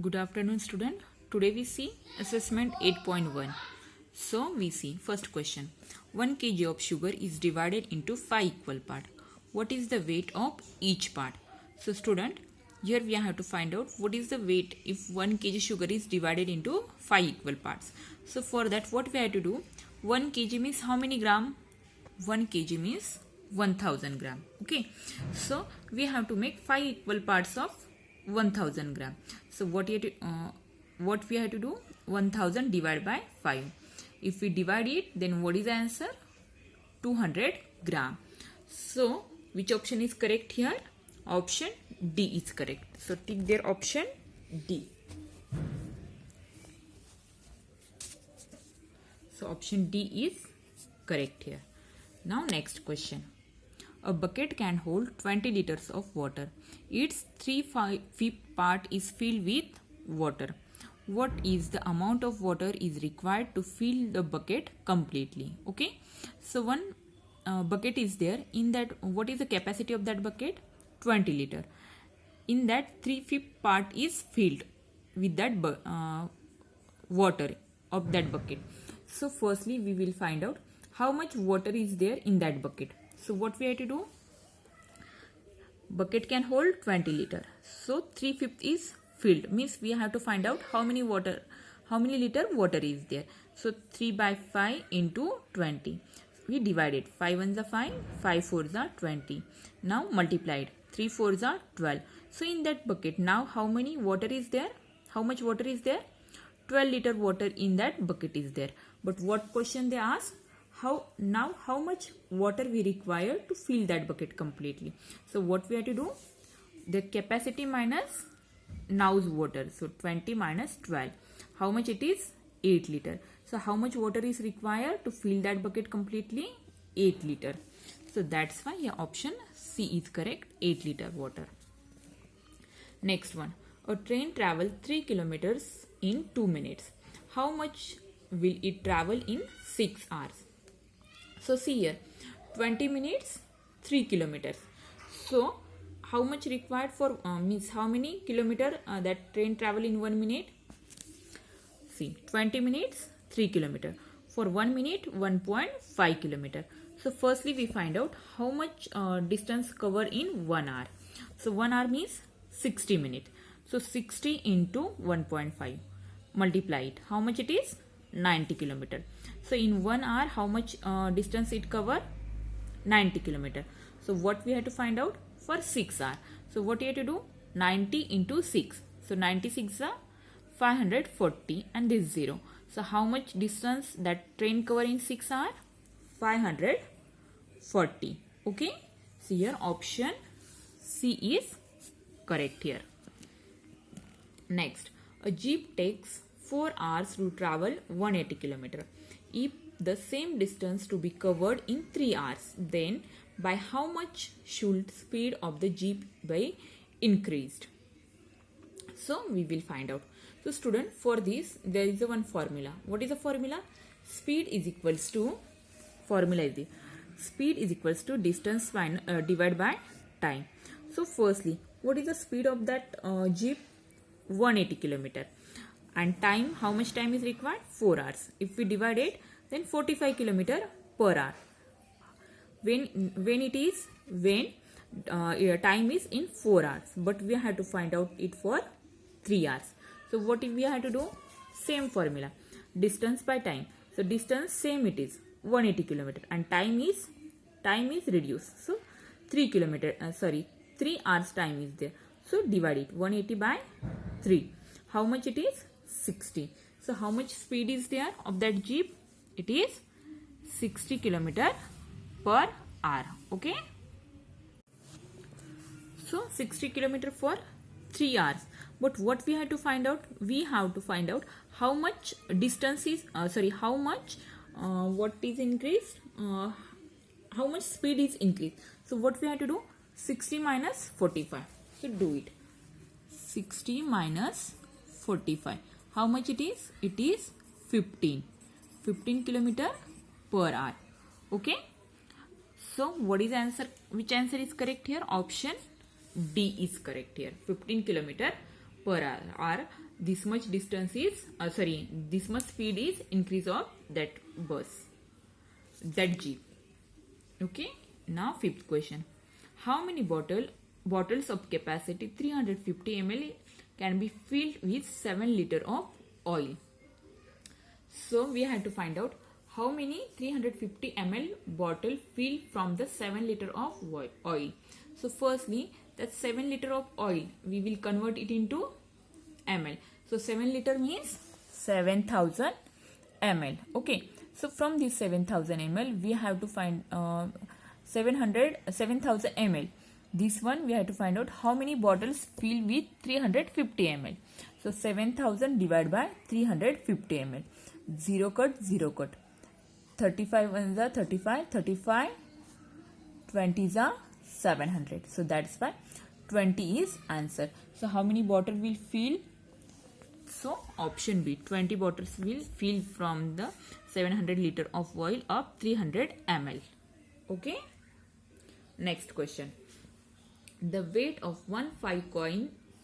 Good afternoon, student. Today we see assessment 8.1. So we see first question. 1 kg of sugar is divided into 5 equal parts. What is the weight of each part? So student, here we have to find out what is the weight if 1 kg sugar is divided into 5 equal parts. So for that what we have to do? 1 kg means how many gram? 1 kg means 1000 gram. Okay. So we have to make 5 equal parts of 1000 gram. So what we have to do? 1000 divided by 5. If we divide it, then what is the answer? 200 gram. So which option is correct here? Option D is correct. So tick their option D. So option D is correct here. Now next question. A bucket can hold 20 liters of water. Its 3/5 part is filled with water. What is the amount of water is required to fill the bucket completely? Okay. So one bucket is there. In that, what is the capacity of that bucket? 20 liter. In that, 3/5 part is filled with that water of that bucket. So firstly, we will find out how much water is there in that bucket. So what we have to do? Bucket can hold 20 liter. So 3/5 is filled. Means we have to find out how many liter water is there. So 3 by 5 into 20. We divide it. 5 ones are 5, 5 fours are 20. Now multiplied. 3 fours are 12. So in that bucket, now how many water is there? How much water is there? 12 liter water in that bucket is there. But what question they ask? How much water we require to fill that bucket completely? So what we have to do? The capacity minus now's water. So 20 minus 12. How much it is? 8 liter. So how much water is required to fill that bucket completely? 8 liter. So that's why your option C is correct. 8 liter water. Next one. A train travels 3 kilometers in 2 minutes. How much will it travel in 6 hours? So see here, 20 minutes, 3 kilometers. So how much required for, means how many kilometer that train travel in 1 minute? See, 20 minutes, 3 kilometer. For 1 minute, 1.5 kilometer. So firstly we find out how much distance cover in 1 hour. So 1 hour means 60 minutes. So 60 into 1.5. Multiply it. How much it is? 90 kilometer. So in 1 hour, how much distance it cover? 90 kilometer. So what we have to find out? For 6 hours. So what you have to do? 90 into 6. So 96 are 540 and this 0. So how much distance that train cover in 6 hours? 540. Okay. So here option C is correct here. Next, a jeep takes 4 hours to travel 180 km. If the same distance to be covered in 3 hours, then by how much should speed of the jeep be increased? So we will find out. So student, for this there is one formula. What is the formula? Speed is equals to, formula is the speed is equals to distance divided by time. So firstly, what is the speed of that jeep? 180 km. And time, how much time is required? 4 hours. If we divide it, then 45 km per hour. Time is in 4 hours, but we have to find out it for 3 hours. So what we have to do? Same formula, distance by time. So distance same it is 180 km and time is reduced. So 3 hours time is there. So divide it, 180 by 3. How much it is? 60. So how much speed is there of that jeep? It is 60 km per hour. Okay. So 60 km for 3 hours. But what we have to find out? We have to find out how much distance is, what is increased? How much speed is increased? So what we have to do? 60 minus 45. So do it. 60 minus 45. How much it is? It is 15 km per hour. Okay. So what is answer? Which answer is correct here? Option D is correct here. 15 km per hour. this much distance is this much speed is increase of that bus, that jeep. Okay, now fifth question. How many bottles of capacity 350 ml can be filled with 7 liter of oil? So we had to find out how many 350 ml bottle filled from the 7 liter of oil. So firstly, that 7 liter of oil, we will convert it into ml. So 7 liter means 7000 ml. Okay, so from this 7000 ml, we have to find 7000 ml. This one we have to find out how many bottles filled with 350 ml. So 7000 divided by 350 ml. 0 cut, 0 cut. 35 ones are 35, 35, 20s are 700. So that's why 20 is answer. So how many bottle will fill? So option B, 20 bottles will fill from the 700 liter of oil of 300 ml. Okay. Next question. The weight of one 5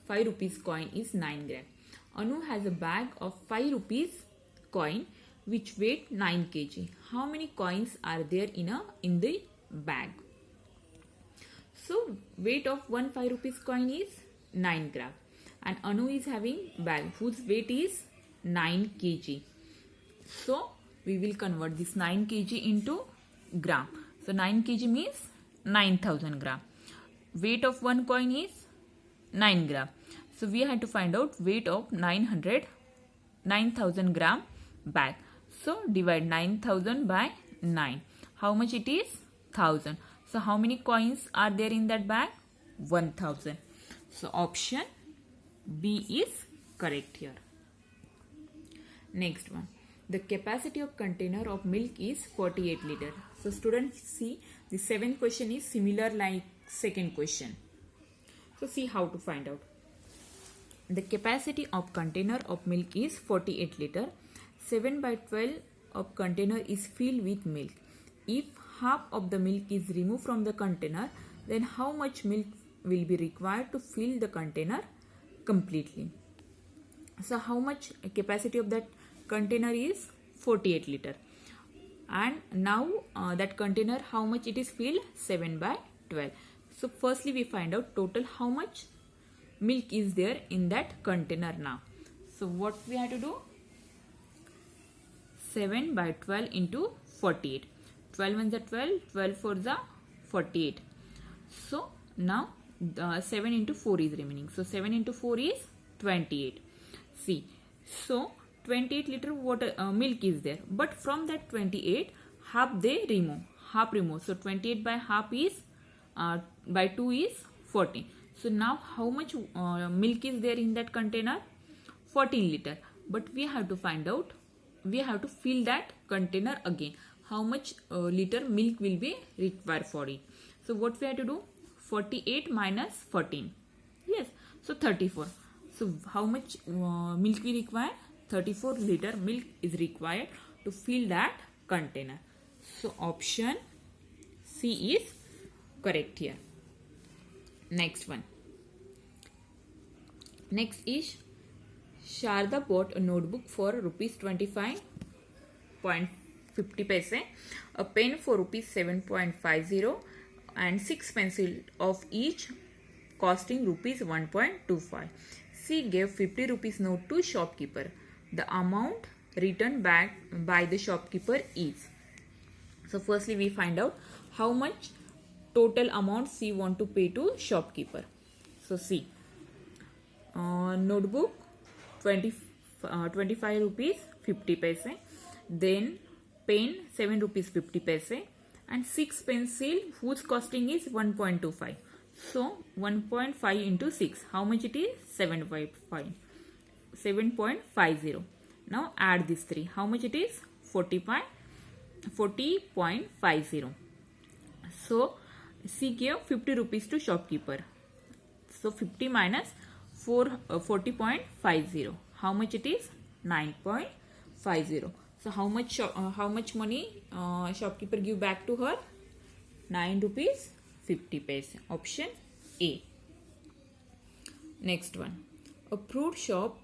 rupees coin is 9 gram. Anu has a bag of 5 rupees coin which weight 9 kg. How many coins are there in the bag? So weight of one 5 rupees coin is 9 gram. And Anu is having bag whose weight is 9 kg. So we will convert this 9 kg into gram. So 9 kg means 9000 gram. Weight of one coin is 9 gram. So we had to find out weight of 9000 gram bag. So divide 9000 by 9. How much it is? 1000. So how many coins are there in that bag? 1000. So option B is correct here. Next one. The capacity of container of milk is 48 liter. So students, see, the 7th question is similar like second question. So see how to find out. The capacity of container of milk is 48 liter. 7 by 12 of container is filled with milk. If half of the milk is removed from the container, then how much milk will be required to fill the container completely? So how much capacity of that container is? 48 liter. And now that container, how much it is filled? 7 by 12. So firstly we find out total how much milk is there in that container now. So what we have to do? 7 by 12 into 48. 12 ones are 12, 12 fours are 48. So now 7 into 4 is remaining. So 7 into 4 is 28. See, so 28 liter water milk is there, but from that 28 half they remove, half remove. So 28 by half is by 2 is 14. So now how much milk is there in that container? 14 liter. But we have to find out, we have to fill that container again. How much liter milk will be required for it? So what we have to do? 48 minus 14. Yes, so 34. So how much milk we require? 34 liter milk is required to fill that container. So option C is correct here. Next one. Next is Sharda bought a notebook for rupees 25.50, a pen for rupees 7.50 and 6 pencils of each costing rupees 1.25. She gave 50 rupees note to shopkeeper. The amount returned back by the shopkeeper is. So firstly we find out how much total amount she want to pay to shopkeeper. So see, notebook 25 rupees 50 paise, then pen 7 rupees 50 paise, and 6 pencil whose costing is 1.25. So 1.5 into 6, how much it is? 7.50. Now add this 3, how much it is? 40.50. So she gave 50 rupees to shopkeeper. So 50 minus 40.50. How much it is? 9.50. So how much money shopkeeper give back to her? 9 rupees 50 paise. Option A. Next one. A fruit shop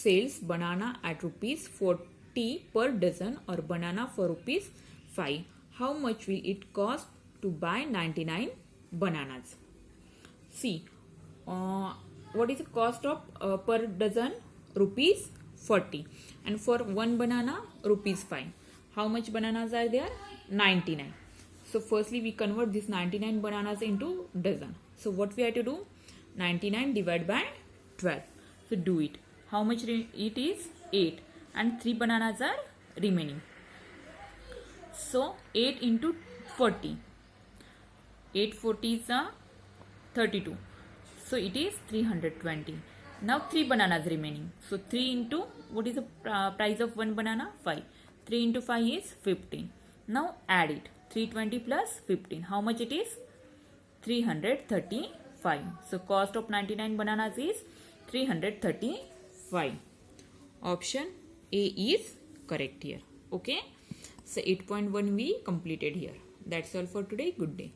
sells banana at rupees 40 per dozen or banana for rupees 5. How much will it cost to buy 99 bananas? See, what is the cost of per dozen? Rupees 40, and for one banana rupees 5. How much bananas are there? 99. So firstly we convert this 99 bananas into dozen. So what we have to do? 99 divided by 12. So do it. How much it is? 8, and 3 bananas are remaining. So 8 into 40. 8 40 is 32. So it is 320. Now 3 bananas remaining. So 3 into, what is the price of one banana? 5. 3 into 5 is 15. Now add it. 320 plus 15. How much it is? 335. So cost of 99 bananas is 335. Option A is correct here. Okay. So 8.1 we completed here. That's all for today. Good day.